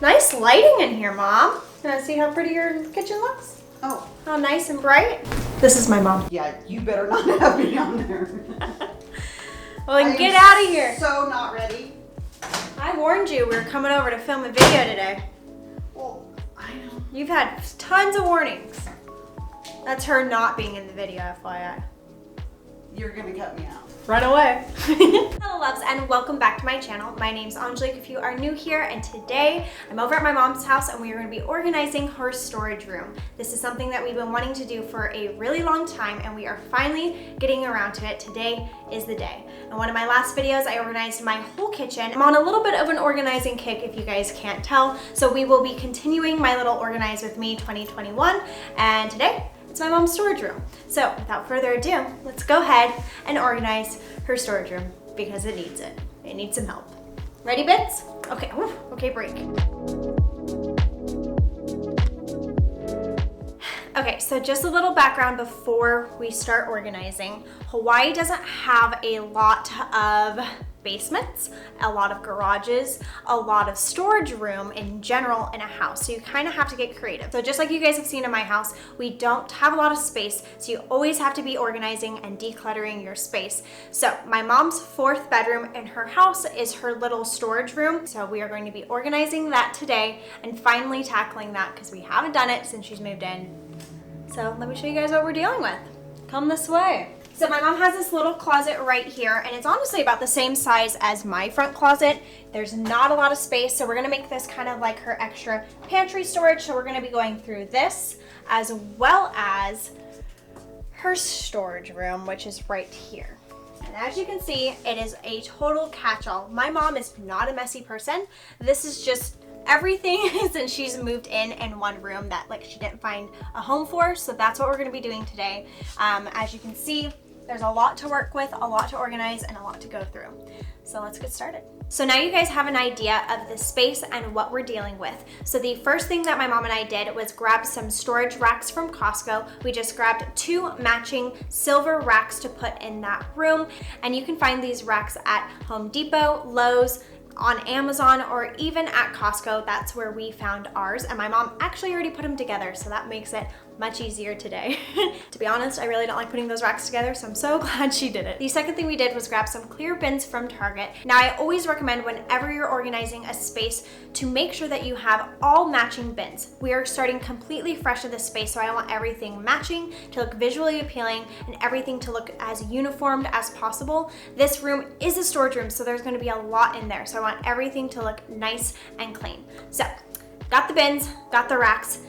Nice lighting in here, Mom. Wanna see how pretty your kitchen looks? Oh. How nice and bright. This is my mom. Yeah, you better not have me on there. Well, then get out of here. So not ready. I warned you we were coming over to film a video today. Well, I know. You've had tons of warnings. That's her not being in the video, FYI. You're gonna cut me out. Run away. Hello loves and welcome back to my channel. My name's Angelique if you are new here, and today I'm over at my mom's house and we are going to be organizing her storage room. This is something that we've been wanting to do for a really long time and we are finally getting around to it. Today is the day. In one of my last videos I organized my whole kitchen. I'm on a little bit of an organizing kick if you guys can't tell, so we will be continuing my little Organize With Me 2021, and today it's my mom's storage room. So without further ado, let's go ahead and organize her storage room because it needs it. It needs some help. Ready, bits? Okay, okay, break. Okay, so just a little background before we start organizing. Hawaii doesn't have a lot of basements, a lot of garages, a lot of storage room in general in a house. So you kind of have to get creative. So just like you guys have seen in my house, we don't have a lot of space. So you always have to be organizing and decluttering your space. So my mom's fourth bedroom in her house is her little storage room. So we are going to be organizing that today and finally tackling that because we haven't done it since she's moved in. So let me show you guys what we're dealing with. Come this way. So my mom has this little closet right here, and it's honestly about the same size as my front closet. There's not a lot of space, so we're gonna make this kind of like her extra pantry storage. So we're gonna be going through this as well as her storage room, which is right here. And as you can see, it is a total catch-all. My mom is not a messy person. This is just everything since she's moved in one room that like she didn't find a home for. So that's what we're gonna be doing today. As you can see, there's a lot to work with, a lot to organize, and a lot to go through. So let's get started. So now you guys have an idea of the space and what we're dealing with. So the first thing that my mom and I did was grab some storage racks from Costco. We just grabbed 2 matching silver racks to put in that room. And you can find these racks at Home Depot, Lowe's, on Amazon, or even at Costco. That's where we found ours, and my mom actually already put them together, so that makes it much easier today. To be honest, I really don't like putting those racks together, so I'm so glad she did it. The second thing we did was grab some clear bins from Target. Now I always recommend whenever you're organizing a space to make sure that you have all matching bins. We are starting completely fresh in this space, so I want everything matching to look visually appealing and everything to look as uniformed as possible. This room is a storage room, so there's going to be a lot in there, so I want everything to look nice and clean. So got the bins, got the racks.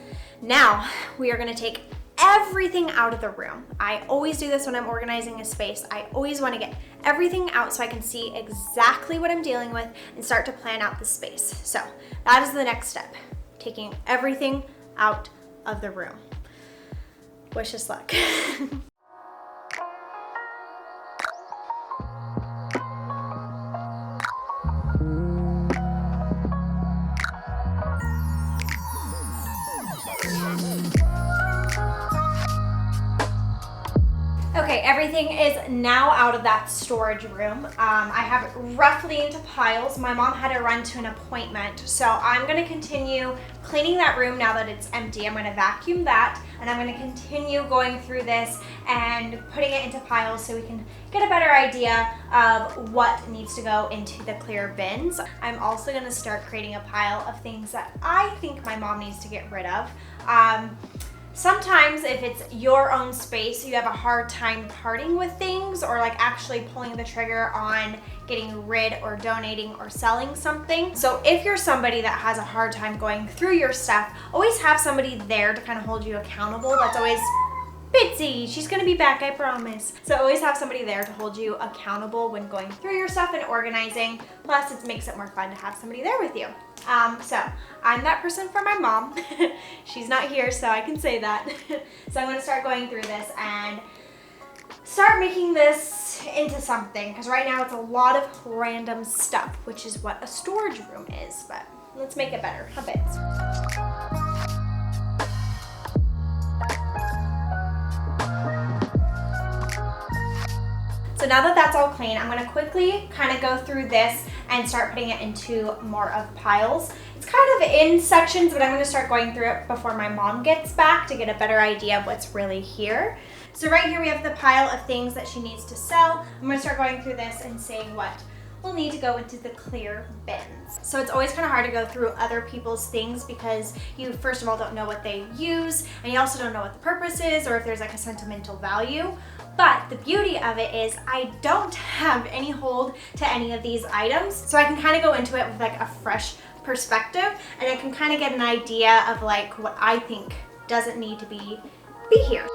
Now we are going to take everything out of the room. I always do this when I'm organizing a space. I always want to get everything out so I can see exactly what I'm dealing with and start to plan out the space. So that is the next step, taking everything out of the room. Wish us luck. Okay, everything is now out of that storage room. I have it roughly into piles. My mom had to run to an appointment, so I'm gonna continue cleaning that room now that it's empty. I'm gonna vacuum that, and I'm gonna continue going through this and putting it into piles so we can get a better idea of what needs to go into the clear bins. I'm also gonna start creating a pile of things that I think my mom needs to get rid of. Sometimes if it's your own space, you have a hard time parting with things or like actually pulling the trigger on getting rid or donating or selling something. So if you're somebody that has a hard time going through your stuff, always have somebody there to kind of hold you accountable. That's always Bitsy, she's gonna be back, I promise. So always have somebody there to hold you accountable when going through your stuff and organizing. Plus it makes it more fun to have somebody there with you. So I'm that person for my mom. She's not here, so I can say that. So I'm gonna start going through this and start making this into something, because right now it's a lot of random stuff, which is what a storage room is, but let's make it better a bit. So now that that's all clean, I'm gonna quickly kind of go through this and start putting it into more of piles. It's kind of in sections, but I'm going to start going through it before my mom gets back to get a better idea of what's really here. So right here we have the pile of things that she needs to sell. I'm going to start going through this and seeing what will need to go into the clear bins. So it's always kind of hard to go through other people's things because you first of all don't know what they use, and you also don't know what the purpose is or if there's like a sentimental value. But the beauty of it is I don't have any hold to any of these items, so I can kind of go into it with like a fresh perspective, and I can kind of get an idea of like what I think doesn't need to be here.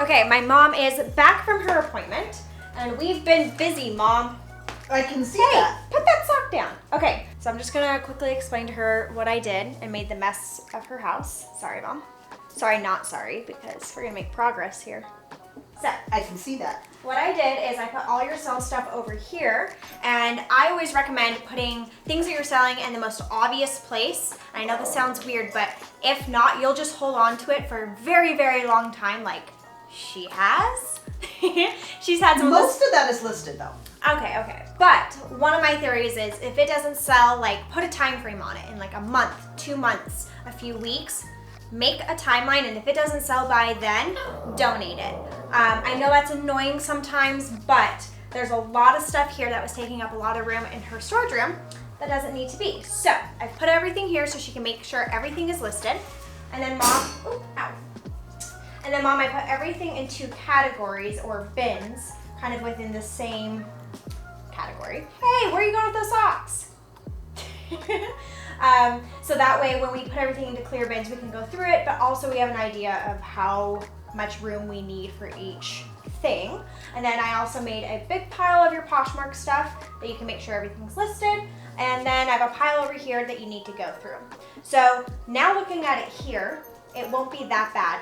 Okay, my mom is back from her appointment, and we've been busy, Mom. I can see Hey, that. put that sock down. Okay, so I'm just gonna quickly explain to her what I did and made the mess of her house. Sorry, Mom. Sorry, not sorry, because we're gonna make progress here. So, I can see that. what I did is I put all your sell stuff over here, and I always recommend putting things that you're selling in the most obvious place. I know this sounds weird, but if not, you'll just hold on to it for a very, very long time, like she has. She's had some. Most of that is listed though. Okay. But one of my theories is if it doesn't sell, like put a time frame on it in like a month, 2 months, a few weeks. Make a timeline, and if it doesn't sell by then, donate it. I know that's annoying sometimes, but there's a lot of stuff here that was taking up a lot of room in her storage room that doesn't need to be. So I've put everything here so she can make sure everything is listed. And then Mom, I put everything into categories or bins, kind of within the same category. Hey, where are you going with those socks? So that way when we put everything into clear bins, we can go through it, but also we have an idea of how much room we need for each thing. And then I also made a big pile of your Poshmark stuff that you can make sure everything's listed. And then I have a pile over here that you need to go through. So now looking at it here, it won't be that bad.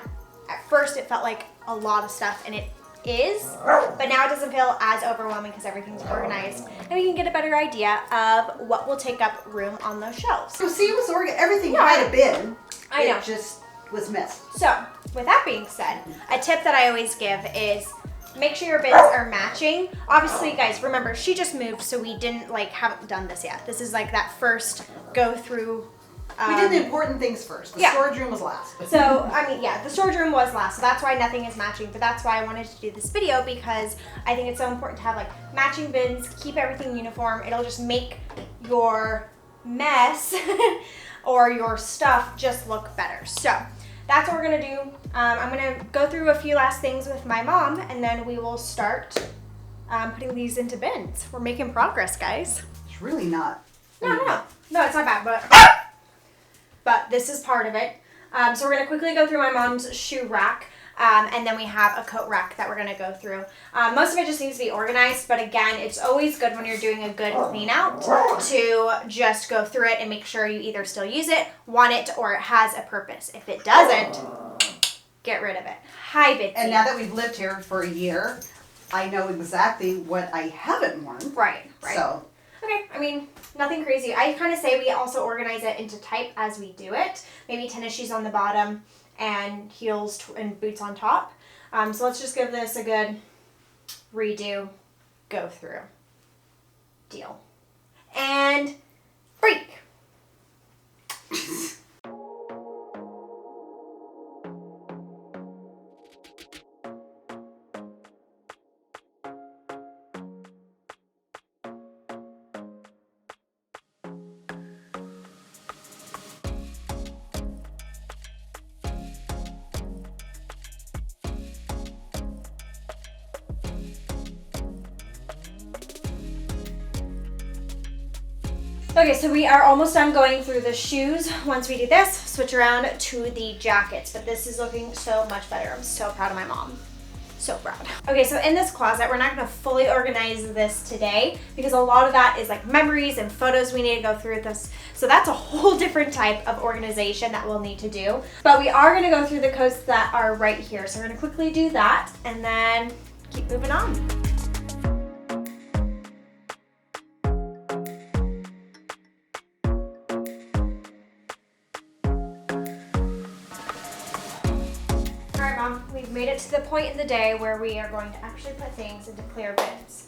At first it felt like a lot of stuff, and it is, but now it doesn't feel as overwhelming because everything's organized, and we can get a better idea of what will take up room on those shelves. So see, it was organized. Everything Yeah, had a bin. I know. It just was missed. So with that being said, a tip that I always give is make sure your bins are matching. Obviously, guys, remember she just moved, so we haven't done this yet. This is like that first go through. We did the important things first. The storage room was last. So, the storage room was last, so that's why nothing is matching, but that's why I wanted to do this video, because I think it's so important to have like matching bins, keep everything uniform. It'll just make your mess or your stuff just look better. So that's what we're gonna do. I'm gonna go through a few last things with my mom, and then we will start putting these into bins. We're making progress, guys. It's really not. No, it's not bad, but this is part of it. So we're gonna quickly go through my mom's shoe rack, and then we have a coat rack that we're gonna go through. Most of it just needs to be organized, but again, it's always good when you're doing a good clean out to just go through it and make sure you either still use it, want it, or it has a purpose. If it doesn't, get rid of it. Hi, Bitsy. And now that we've lived here for a year, I know exactly what I haven't worn. Right. So. Okay, nothing crazy. I kind of say we also organize it into type as we do it. Maybe tennis shoes on the bottom and heels and boots on top. So let's just give this a good redo, go through. Deal. And break. Okay, so we are almost done going through the shoes. Once we do this, switch around to the jackets. But this is looking so much better. I'm so proud of my mom. So proud. Okay, so in this closet, we're not gonna fully organize this today because a lot of that is like memories and photos we need to go through with this. So that's a whole different type of organization that we'll need to do. But we are gonna go through the coats that are right here. So we're gonna quickly do that and then keep moving on. point in the day where we are going to actually put things into clear bins.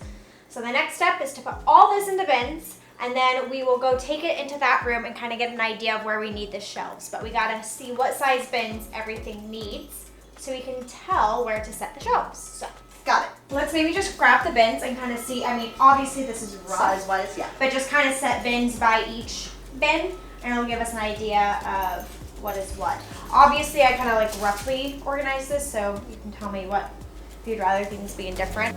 So the next step is to put all this into bins, and then we will go take it into that room and kind of get an idea of where we need the shelves. But we gotta see what size bins everything needs so we can tell where to set the shelves. So, got it. let's maybe just grab the bins and kind of see, I mean, obviously this is rough. Size-wise, yeah. But just kind of set bins by each bin, and it'll give us an idea of what is what. Obviously, I kind of like roughly organize this, so you can tell me what, if you'd rather things being different.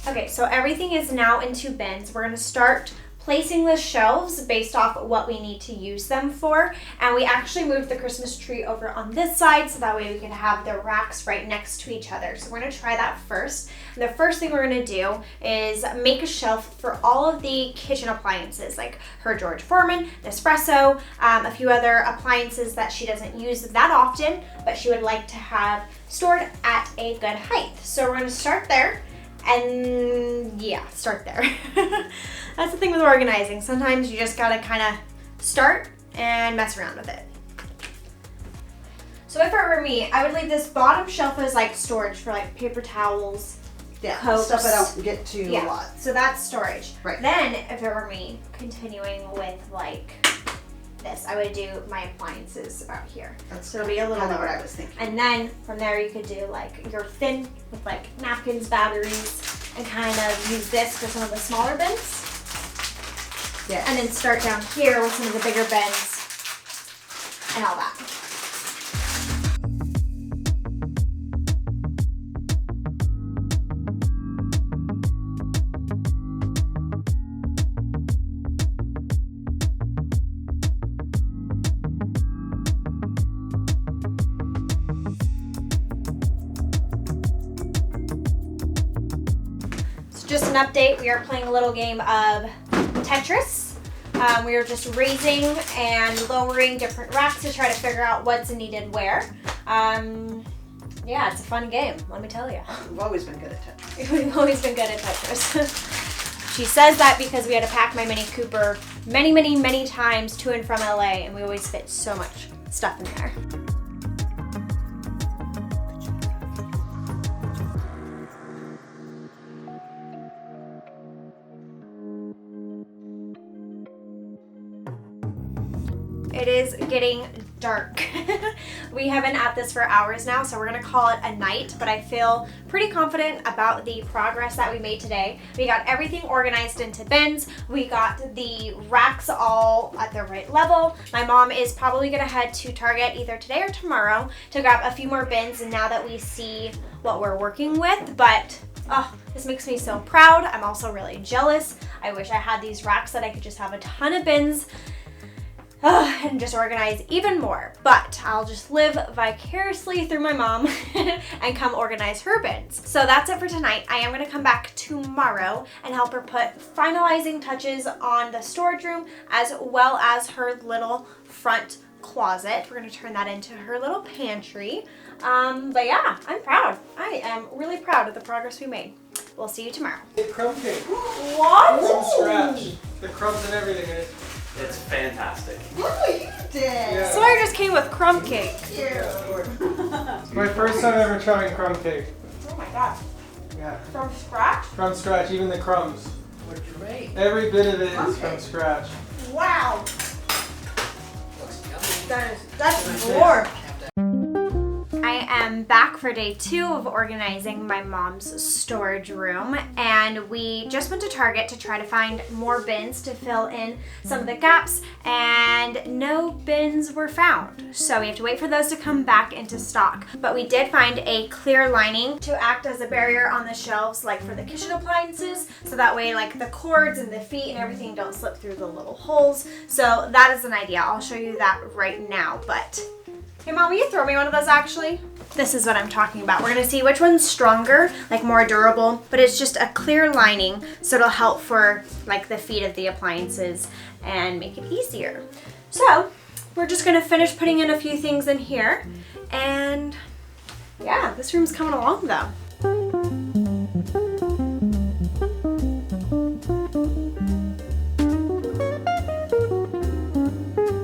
Okay, so everything is now into bins. We're gonna start placing the shelves based off what we need to use them for. And we actually moved the Christmas tree over on this side so that way we can have the racks right next to each other. So we're gonna try that first. And the first thing we're gonna do is make a shelf for all of the kitchen appliances, like her George Foreman, Nespresso, a few other appliances that she doesn't use that often, but she would like to have stored at a good height. So we're gonna start there. And yeah, start there. That's the thing with organizing. Sometimes you just gotta kind of start and mess around with it. So if it were me, I would leave this bottom shelf as like storage for like paper towels, Yeah, Cokes. stuff I don't get to a lot. So that's storage. Right. Then if it were me, continuing with like this, I would do my appliances about here. That's So it'll be a little kind of what lower. I was thinking. And then from there you could do like your thin with like napkins, batteries, and kind of use this for some of the smaller bins. Yeah. And then start down here with some of the bigger bins and all that. Just an update, we are playing a little game of Tetris. We are just raising and lowering different racks to try to figure out what's needed where. Yeah, it's a fun game, let me tell you. We've always been good at Tetris. We've always been good at Tetris. She says that because we had to pack my Mini Cooper many times to and from LA, and we always fit so much stuff in there. It is getting dark. We have been at this for hours now, so we're gonna call it a night, but I feel pretty confident about the progress that we made today. We got everything organized into bins. We got the racks all at the right level. My mom is probably gonna head to Target either today or tomorrow to grab a few more bins, and now that we see what we're working with, but oh, this makes me so proud. I'm also really jealous. I wish I had these racks that I could just have a ton of bins and just organize even more, but I'll just live vicariously through my mom and come organize her bins. So that's it for tonight. I am gonna come back tomorrow and help her put finalizing touches on the storage room as well as her little front closet. We're gonna turn that into her little pantry. But yeah, I'm proud. I am really proud of the progress we made. We'll see you tomorrow. Hey, crumb cake. What? From scratch. The crumbs and everything in it. It's fantastic. Oh, you did. Yeah. Sawyer just came with crumb cake. It's my first time ever trying crumb cake. Oh my god. Yeah. From scratch? From scratch, even the crumbs. What'd you make? Every bit of it Crumb is from cake. scratch. Wow. Looks yummy. That's more. I am back for day 2 of organizing my mom's storage room, and we just went to Target to try to find more bins to fill in some of the gaps, and no bins were found. So we have to wait for those to come back into stock. But we did find a clear lining to act as a barrier on the shelves, like for the kitchen appliances, so that way like the cords and the feet and everything don't slip through the little holes. So that is an idea. I'll show you that right now, but hey Mom, will you throw me one of those actually? This is what I'm talking about. We're gonna see which one's stronger, like more durable, but it's just a clear lining, so it'll help for like the feet of the appliances and make it easier. So we're just gonna finish putting in a few things in here. And yeah, this room's coming along though.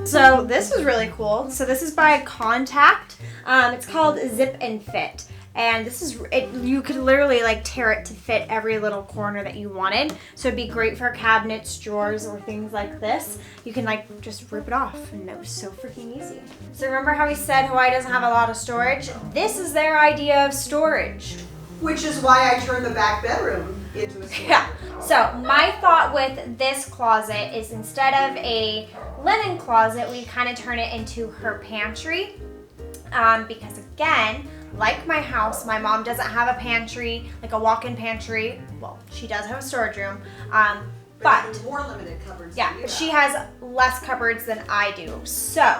So this is really cool. So this is by Contact. It's called Zip and Fit. And this is, you could literally like tear it to fit every little corner that you wanted. So it'd be great for cabinets, drawers, or things like this. You can like just rip it off, and it was so freaking easy. So remember how we said Hawaii doesn't have a lot of storage? This is their idea of storage. Which is why I turned the back bedroom into a storage. Yeah. So my thought with this closet is instead of a linen closet, we kind of turn it into her pantry. Because again, like my house, my mom doesn't have a pantry, like a walk-in pantry. Well, she does have a storage room, but more limited cupboards. yeah, but she has less cupboards than I do. So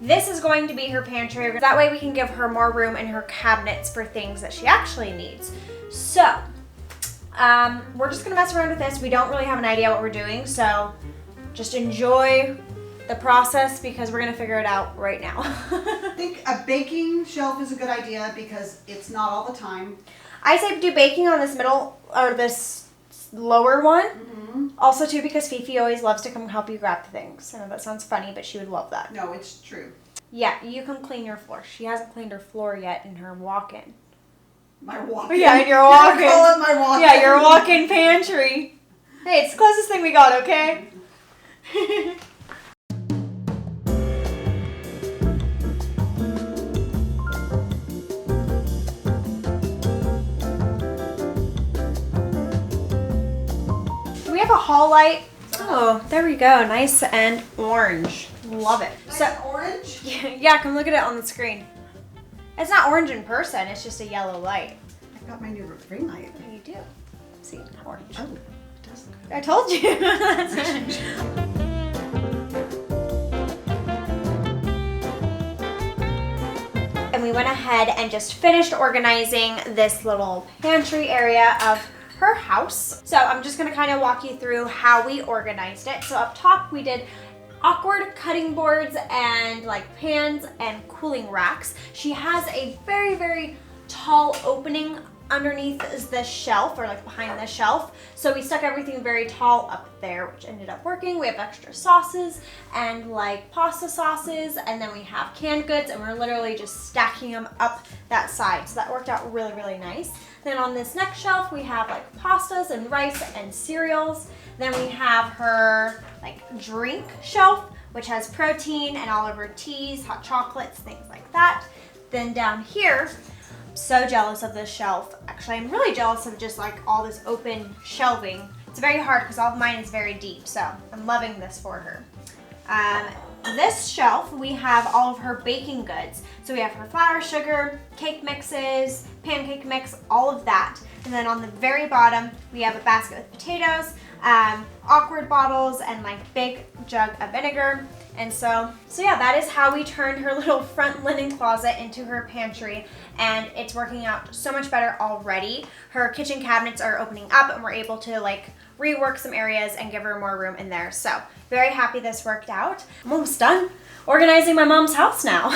this is going to be her pantry. That way we can give her more room in her cabinets for things that she actually needs. So we're just gonna mess around with this. We don't really have an idea what we're doing, so just enjoy the process because we're gonna figure it out right now. I think a baking shelf is a good idea because it's not all the time. I say do baking on this middle or this lower one. Mm-hmm. Also too because Fifi always loves to come help you grab things. I know that sounds funny, but she would love that. No, it's true. Yeah, you can clean your floor. She hasn't cleaned her floor yet in her walk-in. My walk-in. Yeah, in your walk-in. Call it my walk-in. Yeah, your walk-in pantry. Hey, it's the closest thing we got, okay? Do we have a hall light? Oh, there we go. Nice and orange. Love it. Nice So and orange? yeah, come look at it on the screen. It's not orange in person, it's just a yellow light. I got my new ring light. You do. See, orange. Oh, it does look good. I told you. And we went ahead and just finished organizing this little pantry area of her house. So I'm just gonna kind of walk you through how we organized it. So up top we did awkward cutting boards and like pans and cooling racks. She has a very, very tall opening underneath this shelf or like behind the shelf. So we stuck everything very tall up there, which ended up working. We have extra sauces and like pasta sauces, and then we have canned goods, and we're literally just stacking them up that side. So that worked out really, really nice. Then on this next shelf, we have like pastas and rice and cereals. Then we have her like drink shelf, which has protein and all of her teas, hot chocolates, things like that. Then down here, I'm so jealous of this shelf. Actually, I'm really jealous of just like all this open shelving. It's very hard because all of mine is very deep, so I'm loving this for her. This shelf, we have all of her baking goods. So we have her flour, sugar, cake mixes, pancake mix, all of that. And then on the very bottom, we have a basket with potatoes, awkward bottles, and like big jug of vinegar. And so yeah, that is how we turned her little front linen closet into her pantry, and it's working out so much better already. Her kitchen cabinets are opening up, and we're able to like rework some areas and give her more room in there. So very happy this worked out. I'm almost done organizing my mom's house now.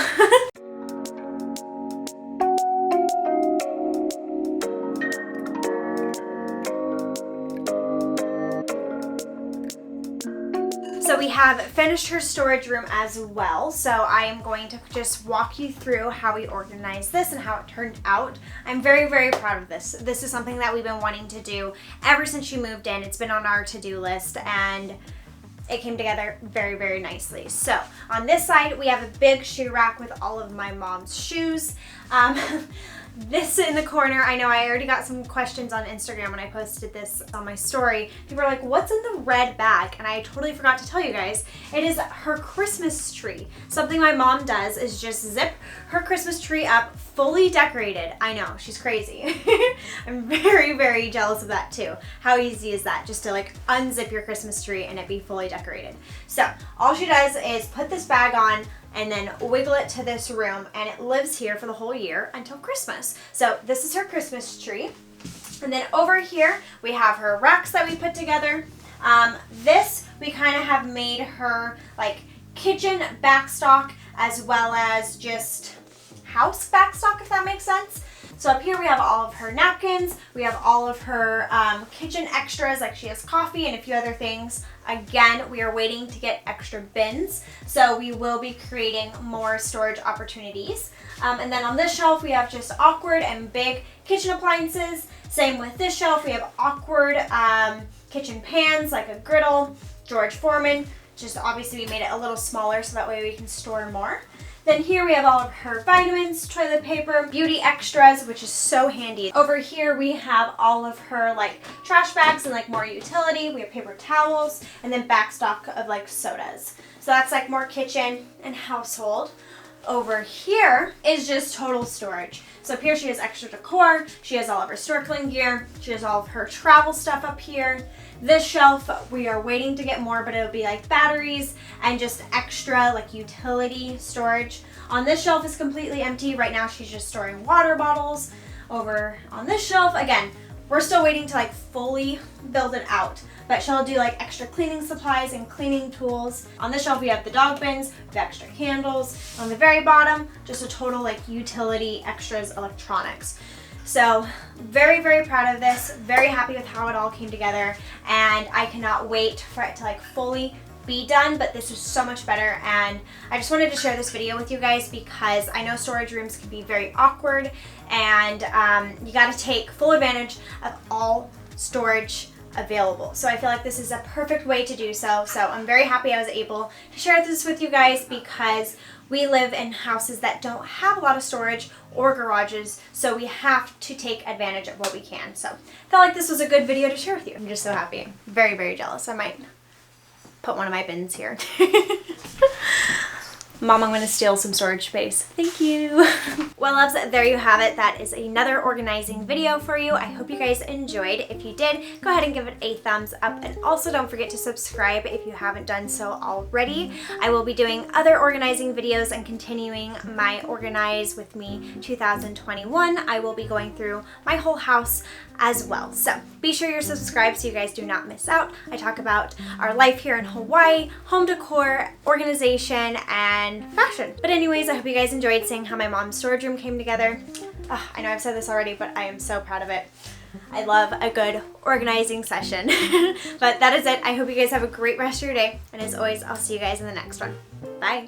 So we have finished her storage room as well. So I am going to just walk you through how we organized this and how it turned out. I'm very, very proud of this. This is something that we've been wanting to do ever since she moved in. It's been on our to-do list, and it came together very, very nicely. So on this side, we have a big shoe rack with all of my mom's shoes. This in the corner, I know I already got some questions on Instagram when I posted this on my story. People are like, what's in the red bag? And I totally forgot to tell you guys. It is her Christmas tree. Something my mom does is just zip her Christmas tree up fully decorated. I know, she's crazy. I'm very, very jealous of that too. How easy is that? Just to like unzip your Christmas tree and it be fully decorated. So all she does is put this bag on and then wiggle it to this room, and it lives here for the whole year until Christmas. So this is her Christmas tree. And then over here, we have her racks that we put together. This, we kind of have made her like kitchen backstock as well as just house backstock, if that makes sense. So up here we have all of her napkins, we have all of her kitchen extras, like she has coffee and a few other things. Again, we are waiting to get extra bins, so we will be creating more storage opportunities. And then on this shelf we have just awkward and big kitchen appliances. Same with this shelf, we have awkward kitchen pans like a griddle, George Foreman. Just obviously we made it a little smaller so that way we can store more. Then here we have all of her vitamins, toilet paper, beauty extras, which is so handy. Over here we have all of her like trash bags and like more utility. We have paper towels and then backstock of like sodas. So that's like more kitchen and household. Over here is just total storage. So up here she has extra decor, she has all of her snorkeling gear, she has all of her travel stuff up here. This shelf, we are waiting to get more, but it'll be like batteries and just extra like utility storage. On this shelf is completely empty. Right now she's just storing water bottles. Over on this shelf, again, we're still waiting to like fully build it out, but she'll do like extra cleaning supplies and cleaning tools. On this shelf we have the dog bins, we have extra candles. On the very bottom, just a total like utility extras electronics. So very, very proud of this, very happy with how it all came together, and I cannot wait for it to like fully be done, but this is so much better. And I just wanted to share this video with you guys because I know storage rooms can be very awkward, and you got to take full advantage of all storage available. So I feel like this is a perfect way to do so. So I'm very happy I was able to share this with you guys because we live in houses that don't have a lot of storage or garages, so we have to take advantage of what we can. So I felt like this was a good video to share with you. I'm just so happy. Very, very jealous. I might put one of my bins here. Mom, I'm going to steal some storage space. Thank you. Well, loves, there you have it. That is another organizing video for you. I hope you guys enjoyed. If you did, go ahead and give it a thumbs up. And also don't forget to subscribe if you haven't done so already. I will be doing other organizing videos and continuing my Organize With Me 2021. I will be going through my whole house as well. So be sure you're subscribed so you guys do not miss out. I talk about our life here in Hawaii, home decor, organization, and fashion. But anyways, I hope you guys enjoyed seeing how my mom's storage room came together. Oh, I know I've said this already, but I am so proud of it. I love a good organizing session. But that is it. I hope you guys have a great rest of your day. And as always, I'll see you guys in the next one. Bye.